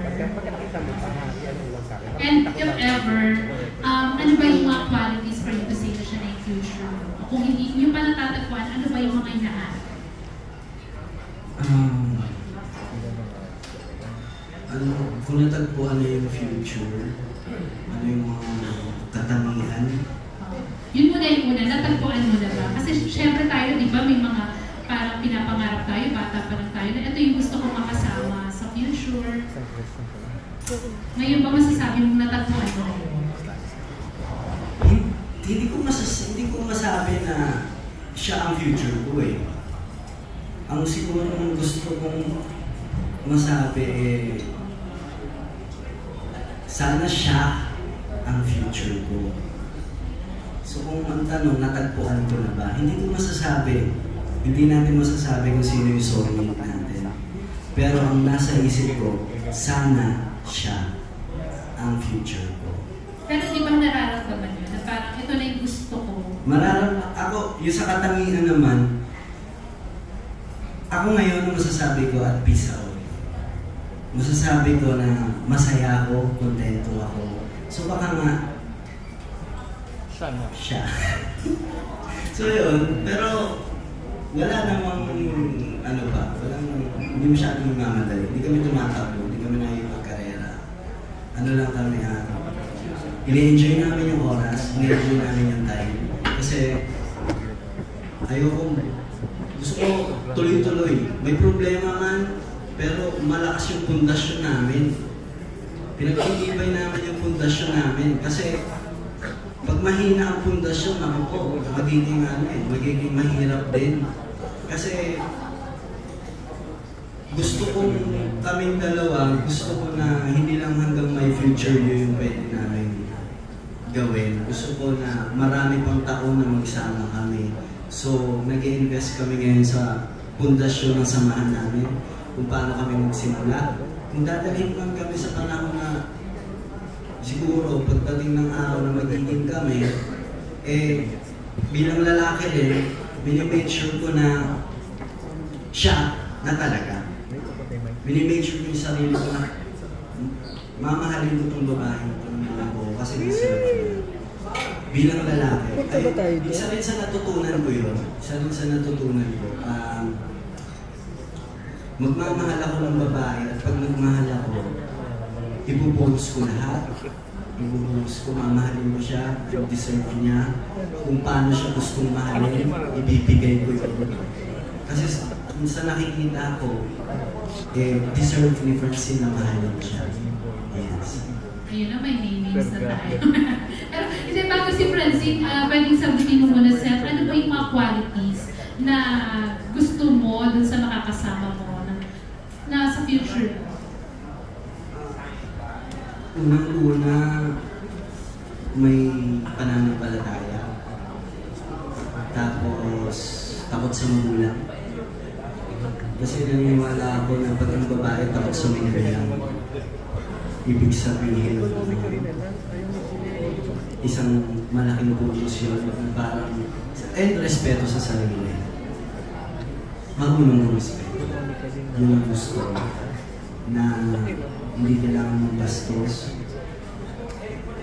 future? And if ever, ano ba yung mga qualities for you to say na siya na yung future? Kung hindi nyo pa natatagpuan, ano ba yung mga hinahanap? Kung natagpuan na yung future, ano yung mga katangian? Yun muna yung una, natagpuan mo na ba? Kasi syempre tayo, di ba, may mga parang pinapangarap tayo, bata pa lang tayo, na ito yung gusto kong makasama sa future. Ngayon ba masasabi mong natagpuan mo na yun? Hindi ko masabi na siya ang future ko eh. Ang siguro gusto kong masabi sana siya ang future ko. So kung ang tanong, natagpuan ko na ba? Hindi ko masasabi. Hindi natin masasabi kung sino yung soulmate natin. Pero ang nasa isip ko, sana siya ang future ko. Pero di ba nararamdaman yun? Na parang ito na yung gusto ko. Ako, yung sa katangian naman, ako ngayon masasabi ko at peace out. Masasabi ko na masaya ako, kontento ako. So baka nga, siya. So yun, pero wala namang, ano ba, hindi masyadong mamadali. Hindi kami tumatakbo, hindi kami nakikipagkarera. Ano lang kami, ini-enjoy namin yung oras, ini-enjoy namin yung time. Kasi, gusto ko tuloy-tuloy. May problema man, pero malakas yung pundasyon namin. Pinagtitibay namin yung pundasyon namin. Kasi, pag mahina ang pundasyon, ako po, magiging mahirap din. Kasi, gusto kong kaming dalawa, gusto ko na hindi lang hanggang my future yun yung pwede namin gawin. Gusto ko na marami pang taon na magsama kami. So, nag-i-invest kami ngayon sa pundasyon ng samahan namin, kung paano kami magsimula. Kung dadalhin lang kami sa panahon na siguro pagdating ng araw na magiging kami, bilang lalaki din, minimake sure ko na siya na talaga. Minimake sure ko yung sarili ko na mamahalin ko itong babae ko kasi deserve ko. Bilang lalaki, isa rin sa natutunan ko yun. Isa rin sa natutunan ko. Magmamahal ako ng babae at pag nagmahal ako, ibubuhos ko lahat. Ibubuhos ko, mamahalin mo siya, deserve niya. Kung paano siya gustong mahalin, ibibigay ko yun. Kasi sa nakikita ko, deserve ni Francine na mahalin siya. Yes. Ayun na, may names na tayo. Pero, kasi bago si Francine, pwedeng sabihin mo muna, Seth, ano ba yung mga qualities na gusto mo dun sa makakasama mo na sa future mo? Unang-una, may pananampalataya. Tapos, takot sa magulang. Kasi naniniwala ako na pag ang babae takot sa magulang, ibig sabihin, isang malaking pulos yun, parang, respeto sa sarili. Marunong ng respeto. Yun ang gusto ko. Na hindi kailangan ng bastos.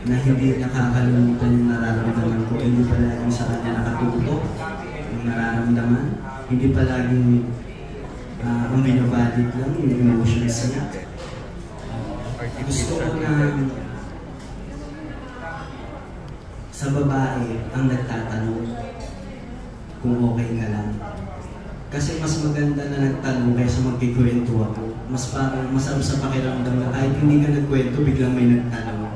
Na hindi nakakalimutan yung nararamdaman ko. Hindi palaging sa kanya nakatutok yung nararamdaman. Hindi palaging ang binavalid lang yung emotions niya. Gusto ko na sa babae ang nagtatanong kung okay ka lang. Kasi mas maganda na nagtanong kaysa magkikwento ako. Mas parang masarap sa pakiramdam na kahit hindi ka nagkwento, biglang may nagtanong.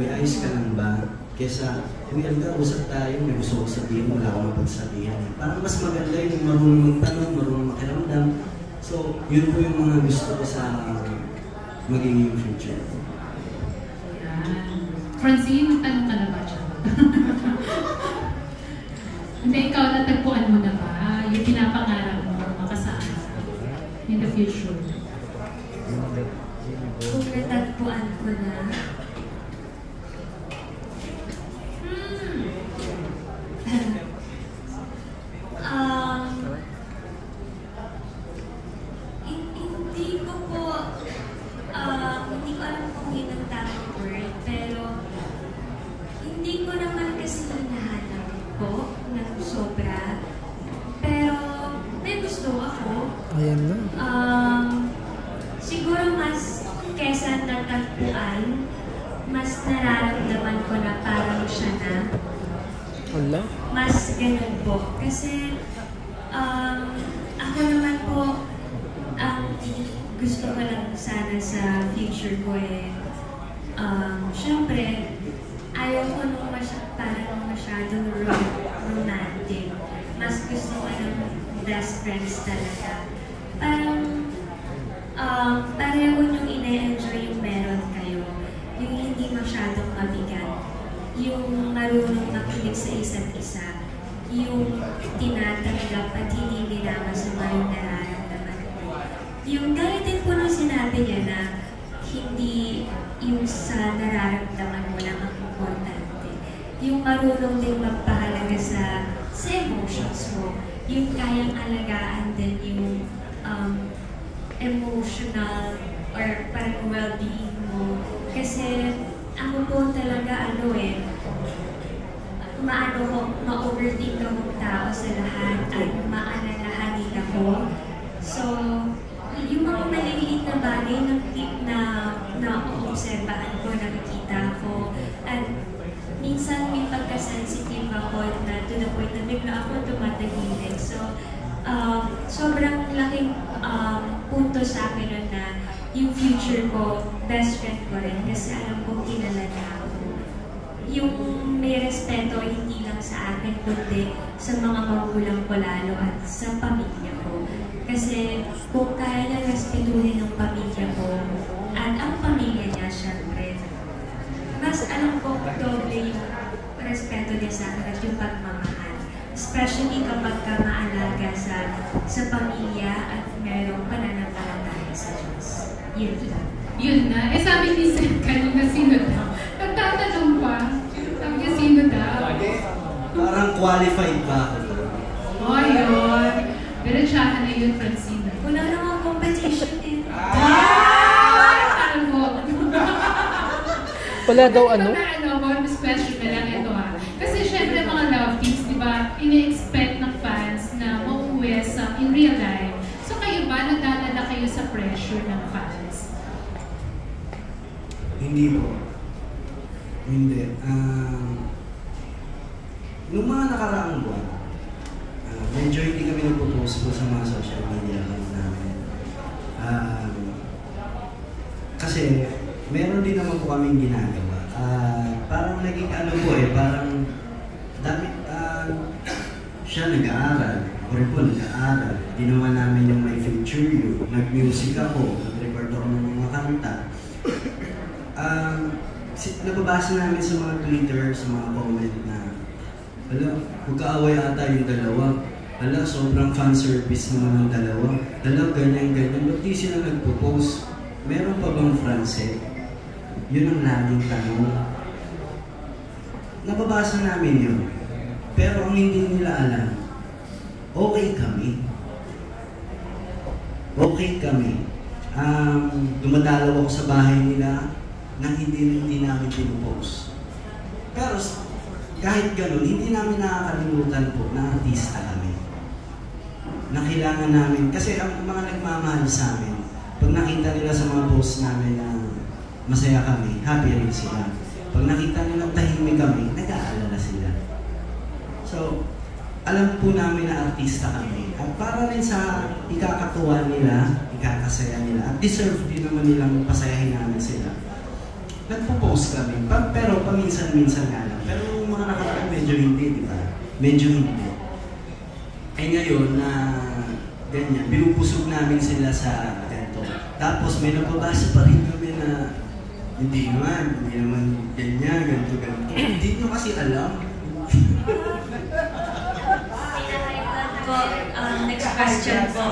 May ayos ka lang ba? Kesa, uy, Alga, usap tayo, may gusto ko sabihin, wala akong mapagsabihan. Parang mas maganda yung marunong magtanong, marunong makiramdam. So, yun po yung mga gusto ko sa magiging future. Francine, tanong ka na ba siya? Hindi, ikaw natagpuan mo na ba? Yung pinapangarap mo makasama in the future? Kung natagpuan ko na, hindi ko po Siguro mas kesa natagpuan, mas nararamdaman ko na parang siya na. Wala? Mas ganun po. Kasi ako naman po, gusto ko lang sana sa future ko syempre, ayaw ko nung parang masyadong romantic. Mas gusto ko ng best friends talaga. Parang pareho yung ine-enjoy yung meron kayo. Yung hindi masyadong mabigat. Yung marunong makinig sa isa't isa. Yung tinatanggap at hindi minamasama yung nararamdaman mo. Yung gaya din po nung sinabi niya na hindi yung sa nararamdaman mo lang ang importante. Yung marunong din magpahalaga sa emotions mo. Yung kayang alagaan din yung emotional or parang well-being mo. Kasi ako po talaga ma-overthink akong tao sa lahat at maalalahanin ako. So, yung mga maliliit na bagay na obserbahan ko, nakikita ko, at minsan may pagka-sensitive ako na to the point na bigla ako tumatahimik. So, sobrang laking punto sa akin nun na yung future ko, best friend ko rin kasi alam kong kilala na ako. Yung may respeto hindi lang sa akin kundi sa mga magulang ko lalo at sa pamilya ko. Kasi kung kaya niya respetuhin ng pamilya ko at ang pamilya niya syempre, mas alam ko doble yung respeto niya sa akin at yung pagmamahal. Especially kapag ka maalaga sa pamilya at mayroong pananampalataya sa Diyos. Yun lang. Yun na. Sabi ni Sir kanina, sino daw? Nagtatanong pa. Sabi niya, sino daw? Parang qualified ba ako? Oh, yun. Diretsahan na yun, Francina. Wala namang competition Wala daw ano? Bonus question na lang ito Kasi syempre mga love teams, di ba, ini-expect ng fans na mauwi sa in real life. So kayo ba, nadadala kayo sa pressure ng fans? Hindi po. Hindi. Noong mga nakaraang buwan, medyo hindi kami nagpo-post po sa mga social media namin. Kasi meron din naman po kaming ginagawa. Parang naging parang dami, siya nag-aaral, ako rin po nag-aaral. Ginawa namin yung My Future You, nag-music ako, nag-record ako ng mga kanta. Nababasa namin sa mga Twitter, sa mga comment na magkaaway ata yung dalawa. Sobrang fan service naman ng dalawa. Ganyan-ganyan. Ba't di sila nagpo-post? Meron pa bang Francet? Yun ang laging tanong. Nababasa namin yun. Pero ang hindi nila alam, okay kami. Okay kami. Dumadalaw ako sa bahay nila nang hindi namin pinupost. Pero kahit ganun, hindi namin nakakalimutan po na artista kami. Na kailangan namin, kasi ang mga nagmamahal sa amin, pag nakita nila sa mga posts namin na masaya kami, happy rin sila. Pag nakita nila tahimik kami, nag-aalala sila. So, alam po namin na artista kami. At para rin sa ikakatuwa nila, ikakasaya nila, at deserve din naman nilang pasayahin namin sila. Nagpo-post kami, pero paminsan-minsan nga lang. Pero yung mga nakaraang medyo hindi, di ba? Medyo hindi. Ay ngayon na ganyan, binupusog namin sila sa ganito. Tapos may nababasa pa rin kami na hindi naman ganyan, ganito. Hindi nyo kasi alam. Next question po.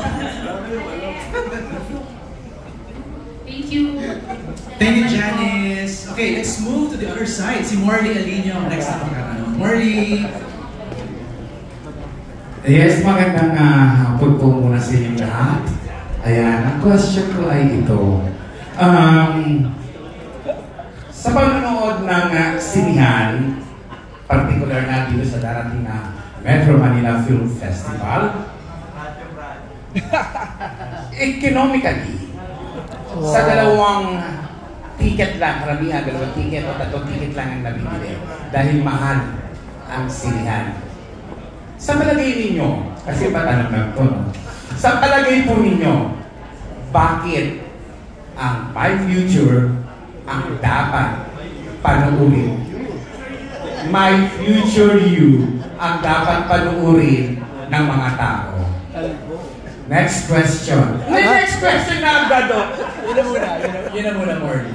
Thank you. Thank you, Janice. Okay, let's move to the other side. Si Morley Alino next na magkakaroon. Morley! Yes, magandang hapon po muna sa inyong lahat. Ayan, ang question ko ay ito. Sa panonood ng sinihan, particular na dito sa darating na Metro Manila Film Festival, Economically, sa dalawang ticket lang, karamihan, dalawang ticket o tatlong ticket lang ang nabibili dahil mahal ang sinihan. Sa palagay ninyo, kasi patanong lang ito, no? Sa palagay po ninyo, bakit ang My Future ang dapat panuurin? My Future You ang dapat panuurin ng mga tao. Next question. Next question na agad o. Yun na muna, Morley.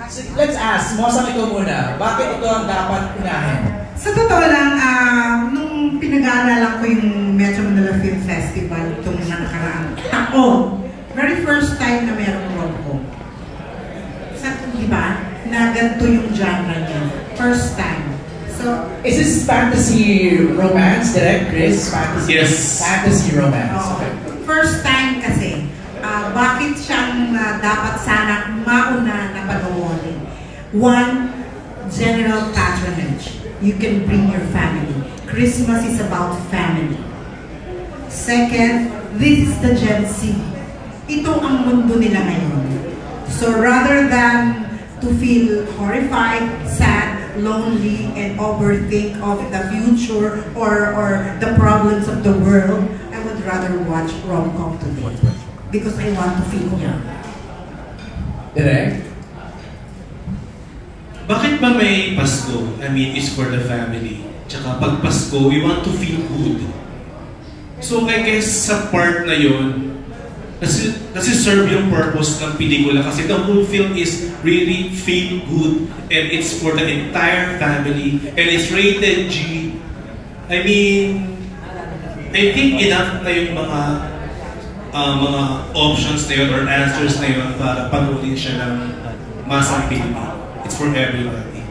So, let's ask, Mosang ikaw muna, bakit ito ang dapat unahin? Sa totoo lang, nung pinag-aaralan ko yung Metro Manila Film Festival itong nakaraang taon, very first time na merong rom-com. Di ba? Na ganito yung genre niya. First time. So, is this fantasy romance, direct, Chris? Fantasy, Yes. Fantasy romance. Okay. first time kasi, bakit siyang dapat sana mauna na panoorin? One, general patronage. You can bring your family. Christmas is about family. Second, this is the Gen Z. Ito ang mundo nila ngayon. So rather than to feel horrified, sad, lonely, and overthink of the future or the problems of the world, I would rather watch rom-com today because I want to feel young. Direct? Bakit ba may Pasko? I mean, it's for the family. Tsaka pag Pasko, we want to feel good. So I guess sa part na yun, nasi-serve yung purpose ng pelikula kasi the whole film is really feel good and it's for the entire family and it's rated G. I mean, I think enough na yung mga options na yun or answers na yun para panunin siya ng masang Pilipino. It's for everybody.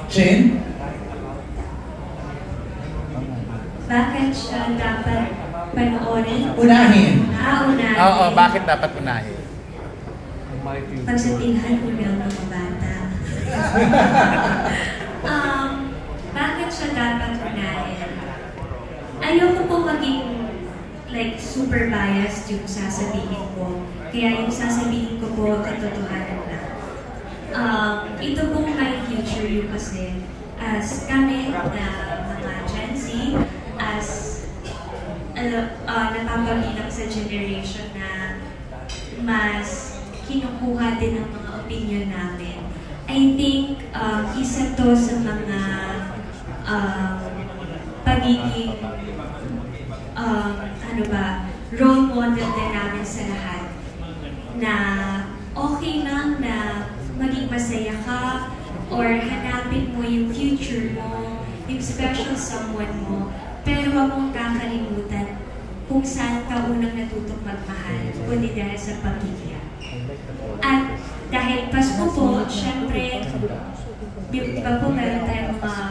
Jane? Bakit siya dapat panoorin? Unahin. Unahin. Oo, bakit dapat unahin? Pagsatinghan ko lang ng mga bata. Bakit siya dapat unahin? Ayoko po maging like super biased yung sasabihin ko. Kaya yung sasabihin ko po katotohanan lang. Ito pong My Future You kasi as kami na mga Gen Z, as napapabilang sa generation na mas kinukuha din ng mga opinion namin. I think isa to sa mga pagiging role model din namin sa lahat na okay lang na maging masaya ka or hanapin mo yung future mo, yung special someone mo, pero huwag mong kakalimutan kung saan ka unang natutong magmahal, kundi dahil sa pamilya. At dahil Pasko po, syempre, di ba po meron tayong mga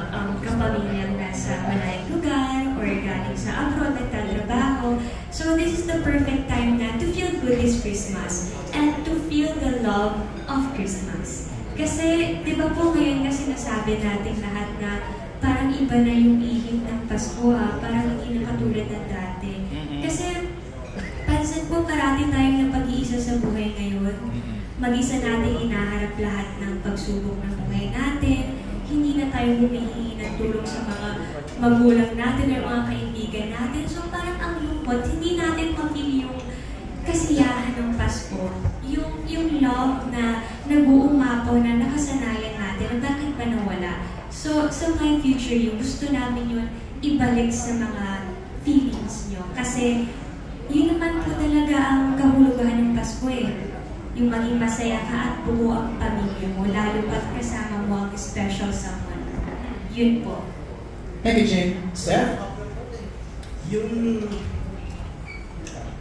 kapamilyang nasa malayang lugar or galing sa abroad nagtatrabaho. So this is the perfect time na to feel good this Christmas and to feel the love of Christmas. Kasi, di ba po ngayon kasi nasabi natin lahat na parang iba na yung ihip ng Pasko parang hindi na katulad ng dati. Kasi, pansin po parati tayong napag-iisa sa buhay ngayon. Mag-isa natin inaharap lahat ng pagsubok ng buhay natin. Hindi na tayo humihingi ng tulong sa mga magulang natin o mga kaibigan natin. So parang ang lungkot, hindi natin mapili yung kasiyahan ng Pasko. Yung love na nag-uumapaw na nakasanayan natin, bakit ba nawala? So sa My Future You, gusto namin yun ibalik sa mga feelings nyo. Kasi yun naman po talaga ang kahulugan ng Pasko yung maging masaya ka at buo ang pamilya mo, lalo pat kasama mo ang special someone. Yun po. Thank you, Jane. Steph? Yung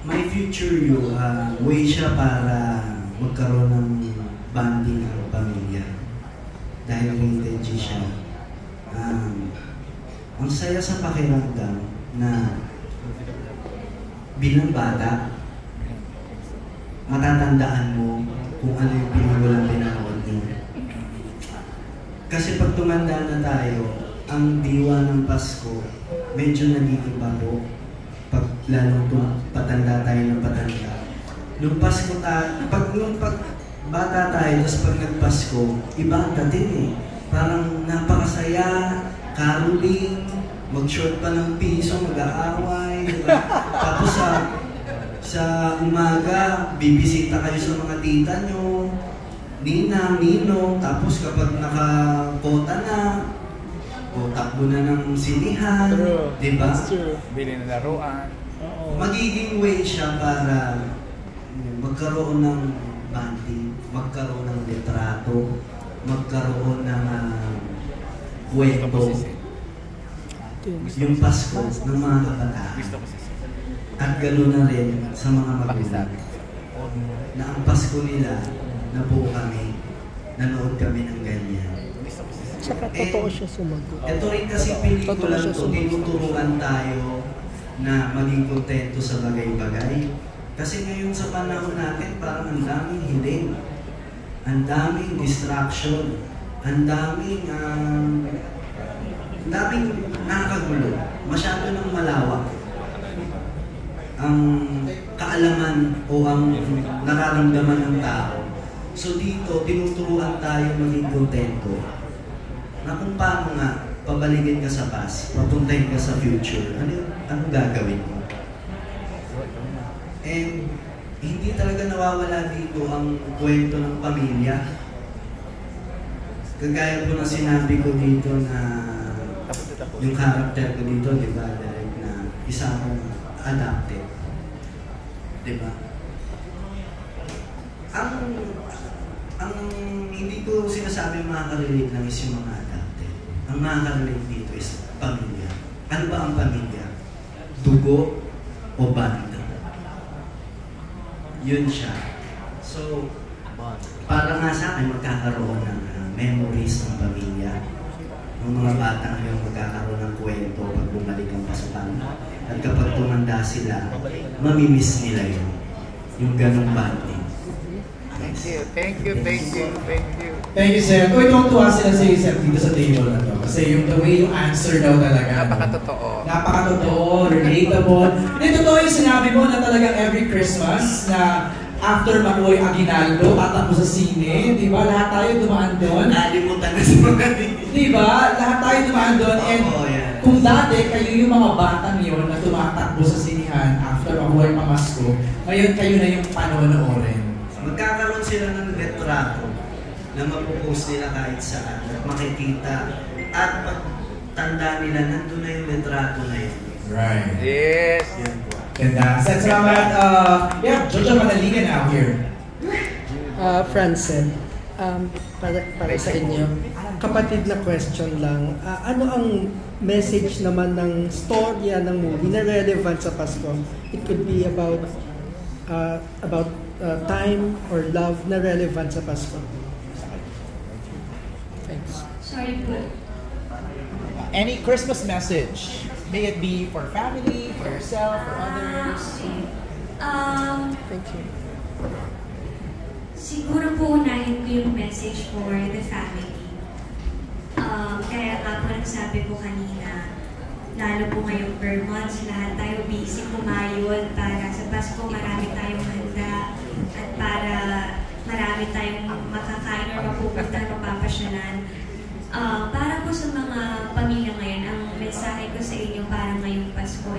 My Future You, way siya para magkaroon ng bonding ang pamilya. Dahil rated G siya. Ang saya sa pakiramdam na bilang bata, matatandaan mo kung ano yung pinigulang pinanood nyo. Kasi pag tumanda na tayo, ang diwa ng Pasko, medyo nagiging bago. Pag lalong patanda tayo ng patanda. Nung Pasko nung bata tayo, tapos pag nagpasko, iba ang dating eh. Parang napakasaya, caroling, mag-short pa ng piso, mag-aaway, diba? Tapos sa umaga, bibisita kayo sa mga tita nyo, ninang, ninong, tapos kapag nakakota na, takbo na ng sinihan, diba? Bili na laruan. Magiging way siya para magkaroon ng bonding, magkaroon ng litrato, magkaroon ng kwento. Yung Pasko ng mga kabataan. At gano'n na rin sa mga magulang. Na ang Pasko nila, nabuo kami, nanood kami ng ganyan. Saka totoo siya sumagot. Ito rin kasi pelikula ito, tinuturuan tayo na maging kontento sa bagay-bagay. Kasi ngayon sa panahon natin, parang ang daming hiling, ang daming distraction, ang daming nakakagulo, masyado nang malawak ang kaalaman o ang nararamdaman ng tao. So dito, tinuturuan tayo maging kontento na kung paano nga pabalikin ka sa past, papuntahin ka sa future, ano gagawin mo? And hindi talaga nawawala dito ang kwento ng pamilya. Kagaya po na sinabi ko dito na yung character ko dito, di ba, direct na isang adapted. Di ba? Ang hindi ko sinasabi makaka-relate lang is yung mga adapted. Ang makaka-relate dito is pamilya. Ano ba ang pamilya? Dugo o banda? Yun siya. So, para nga sa akin, magkakaroon ng memories ng pamilya. Ng mga bata ngayon magkakaroon ng kwento pag bumalik ang pasukan. At kapag tumanda sila, mamimiss nila yun. Yung ganong bonding. Thank you. Thank you, Sir. Uy, tuwang-tuwa sila sa Sir dito sa table na to. Kasi yung the way yung answer daw talaga. Napakatotoo. Napakatotoo, relatable. Hindi, totoo yung sinabi mo na talagang every Christmas na after Makoy Aguinaldo, tatakbo sa sine, di ba? Lahat tayo dumaan doon. Nalimutan na sa mga di ba? Lahat tayo dumaan doon. And kung dati, kayo yung mga batang yun na tumatakbo sa sinihan after Makoy Pamasko, ngayon kayo na yung panonoorin. Magkakaroon sila ng litrato na mapupost nila kahit saan at makikita at pag tanda nila nandun na yung litrato na yun. Right. Yes. Ganda. Salamat. Jojo Manalingan now here. Francen, para sa inyo, kapatid na question lang, ano ang message naman ng storya ng movie na relevant sa Pasko? It could be about time or love na relevant sa Pasko. Thanks. Sorry po. Any Christmas message? May it be for family, for yourself, for others? Thank you. Siguro po unahin ko yung message for the family. Kaya nga po nagsabi ko kanina, lalo po ngayong Vermonts, lahat tayo busy kumayon para sa Pasko marami tayong handa at para marami tayong makakain or mapupunta, mapapasyalan. Para po sa mga pamilya ngayon, ang mensahe ko sa inyo para ngayong Pasko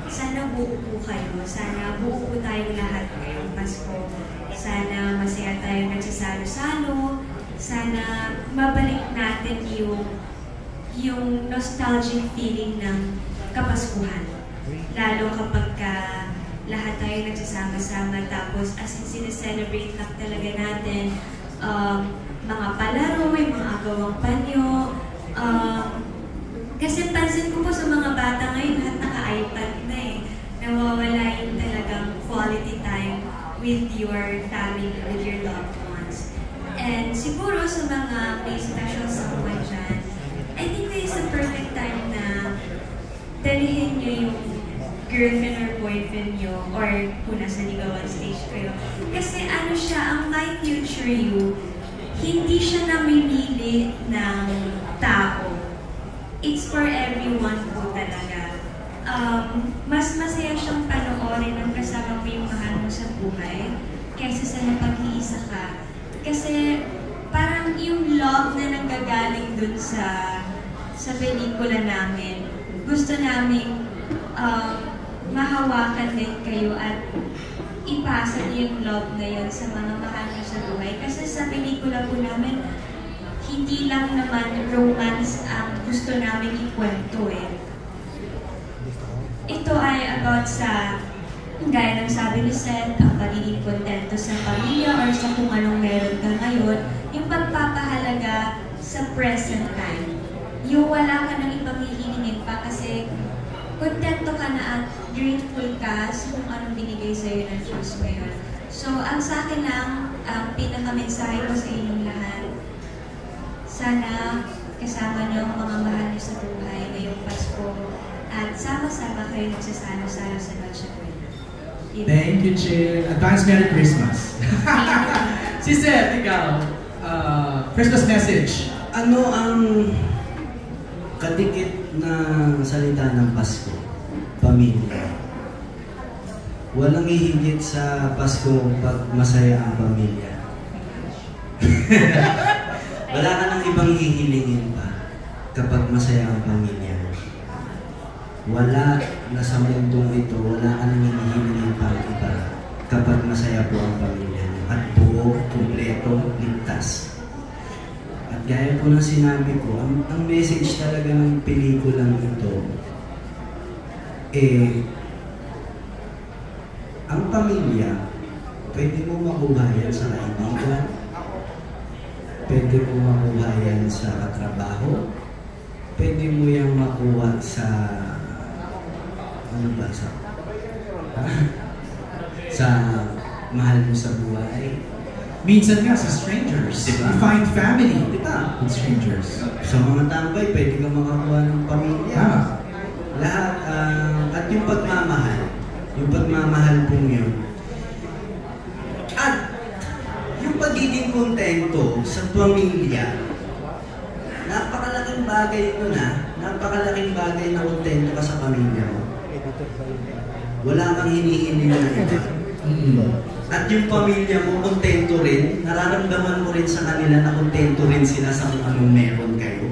sana buo po kayo. Sana buo po tayong lahat ngayong Pasko. Sana masaya tayong nagsasalo-salo. Sana mabalik natin yung nostalgic feeling ng Kapaskuhan. Lalo kapag lahat tayo nagsasama-sama tapos as in sineselebrate lang talaga natin mga palaro, yung mga agawang panyo. Kasi pansin ko po sa mga bata ngayon, lahat naka-iPad na nawawala yung talagang quality time with your family, with your loved ones. And siguro sa mga may special someone dyan, I think this is the perfect time na dalihin nyo yung girlfriend or boyfriend nyo or kung nasa ligawan stage kayo. Kasi ano siya, ang My Future You, hindi siya namimili ng tao. It's for everyone po talaga. mas masaya siyang panoorin ng kasama mo yung mahal mo sa buhay kaysa sa napag-iisa ka. Kasi parang yung love na nanggagaling dun sa pelikula namin, gusto namin mahawakan din kayo at ipasa niyo yung love na yun sa mga mahal niyo sa buhay. Kasi sa pelikula po namin, hindi lang naman romance ang gusto namin ikwento eh. Ito ay about sa, gaya ng sabi ni Seth, ang pagiging kontento sa pamilya or sa kung anong meron ka ngayon, yung pagpapahalaga sa present time. Yung wala ka nang ibang hihingin pa kasi kontento ka na at grateful ka sa kung anong binigay sa'yo ng Diyos ngayon. So, ang sa akin lang, ang pinakamensahe ko sa inyong lahat, sana kasama niyo ang mga mahal niyo sa buhay ngayong Pasko at sama-sama kayo nagsasalo-salo sa Noche Buena. Thank you, Jill. Advance Merry Christmas. Si Seth, ikaw, Christmas message. Ano ang kadikit na salita ng Pasko? Pamilya. Walang hihigit sa Pasko pag masaya ang pamilya. Wala ka nang ibang hihilingin pa kapag masaya ang pamilya. Wala na sa mundong ito, wala ka nang hihilingin pa iba kapag masaya po ang pamilya niyo. At buo, kumpleto, ligtas. At gaya po ng sinabi ko, ang message talaga ng pelikulang ito, ang pamilya, pwede mo makuha yan sa kaibigan, pwede mo makuha yan sa katrabaho, pwede mo yan makuha sa, sa mahal mo sa buhay. Minsan nga sa strangers, diba? You find family, Diba? with strangers. Sa mga tambay, pwede kang makakuha ng pamilya. Lahat, at yung pagmamahal po yun. At yung pagiging kontento sa pamilya, napakalaking bagay ito na, napakalaking bagay na kontento ka sa pamilya mo. Wala kang hinihiling na iba. At yung pamilya mo, kontento rin, nararamdaman mo rin sa kanila na kontento rin sila sa kung anong meron kayo.